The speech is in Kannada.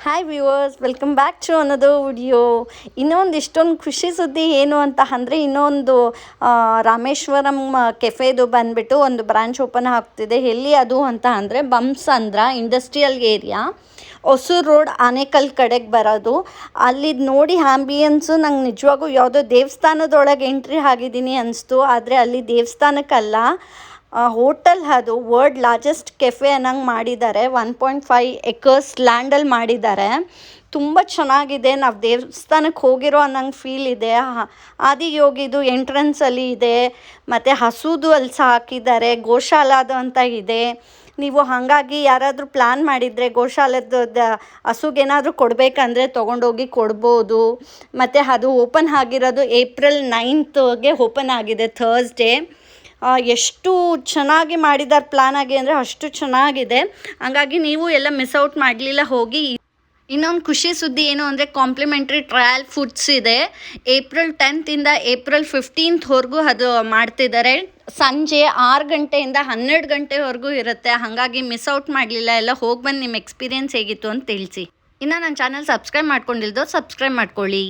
Hi viewers, welcome back to ಅನ್ನೋದು ವಿಡಿಯೋ. ಇಷ್ಟೊಂದು ಖುಷಿ ಸುದ್ದಿ ಏನು ಅಂತ ಅಂದರೆ, ಇನ್ನೊಂದು ರಾಮೇಶ್ವರಂ ಕೆಫೆದು ಬಂದುಬಿಟ್ಟು ಒಂದು ಬ್ರಾಂಚ್ ಓಪನ್ ಆಗ್ತಿದೆ. ಎಲ್ಲಿ ಅದು ಅಂತ ಅಂದರೆ Bommasandra industrial area, Hosur road, Anekal ಕಡೆಗೆ ಬರೋದು. ಅಲ್ಲಿ ನೋಡಿ ಆಂಬಿಯನ್ಸು ನಂಗೆ ನಿಜವಾಗೂ ಯಾವುದೋ ದೇವಸ್ಥಾನದೊಳಗೆ ಎಂಟ್ರಿ ಆಗಿದ್ದೀನಿ ಅನಿಸ್ತು. ಆದರೆ ಅಲ್ಲಿ ದೇವಸ್ಥಾನಕ್ಕಲ್ಲ, ಹೋಟೆಲ್. ಅದು ವರ್ಲ್ಡ್ ಲಾರ್ಜೆಸ್ಟ್ ಕೆಫೆ ಅನ್ನಂಗೆ ಮಾಡಿದ್ದಾರೆ. 1.5 ಎಕರ್ಸ್ ಲ್ಯಾಂಡಲ್ಲಿ ಮಾಡಿದ್ದಾರೆ. ತುಂಬ ಚೆನ್ನಾಗಿದೆ. ನಾವು ದೇವಸ್ಥಾನಕ್ಕೆ ಹೋಗಿರೋ ಅನ್ನಂಗೆ ಫೀಲ್ ಇದೆ. ಆದಿಯೋಗಿದು ಎಂಟ್ರೆನ್ಸಲ್ಲಿ ಇದೆ. ಮತ್ತು ಹಸುದು ಅಲ್ಲಿ ಸಹ ಹಾಕಿದ್ದಾರೆ. ಗೋಶಾಲಾದು ಅಂತ ಇದೆ. ನೀವು ಹಾಗಾಗಿ ಯಾರಾದರೂ ಪ್ಲ್ಯಾನ್ ಮಾಡಿದರೆ ಗೋಶಾಲೆದು ಹಸುಗೇನಾದರೂ ಕೊಡಬೇಕಂದ್ರೆ ತೊಗೊಂಡೋಗಿ ಕೊಡ್ಬೋದು. ಮತ್ತು ಅದು ಓಪನ್ ಆಗಿರೋದು ಏಪ್ರಿಲ್ 9ಗೆ ಓಪನ್ ಆಗಿದೆ, ಥರ್ಸ್ಡೇ. ಎಷ್ಟು ಚೆನ್ನಾಗಿ ಮಾಡಿದ್ದಾರೆ ಪ್ಲ್ಯಾನ್ ಆಗಿ ಅಂದರೆ ಅಷ್ಟು ಚೆನ್ನಾಗಿದೆ. ಹಾಗಾಗಿ ನೀವು ಎಲ್ಲ ಮಿಸ್ ಔಟ್ ಮಾಡಲಿಲ್ಲ, ಹೋಗಿ. ಇನ್ನೊಂದು ಖುಷಿ ಸುದ್ದಿ ಏನು ಅಂದರೆ, ಕಾಂಪ್ಲಿಮೆಂಟ್ರಿ ಟ್ರಯಲ್ ಫುಡ್ಸ್ ಇದೆ. ಏಪ್ರಿಲ್ 10th ಏಪ್ರಿಲ್ 15th ಅದು ಮಾಡ್ತಿದ್ದಾರೆ. ಸಂಜೆ 6 ಗಂಟೆಯಿಂದ 12 ಗಂಟೆವರೆಗೂ ಇರುತ್ತೆ. ಹಾಗಾಗಿ ಮಿಸ್ ಔಟ್ ಮಾಡಲಿಲ್ಲ, ಎಲ್ಲ ಹೋಗಿ ಬಂದು ನಿಮ್ಮ ಎಕ್ಸ್ಪೀರಿಯೆನ್ಸ್ ಹೇಗಿತ್ತು ಅಂತ ತಿಳಿಸಿ. ಇನ್ನು ನನ್ನ ಚಾನಲ್ ಸಬ್ಸ್ಕ್ರೈಬ್ ಮಾಡ್ಕೊಂಡಿಲ್ದೋ ಸಬ್ಸ್ಕ್ರೈಬ್ ಮಾಡ್ಕೊಳ್ಳಿ.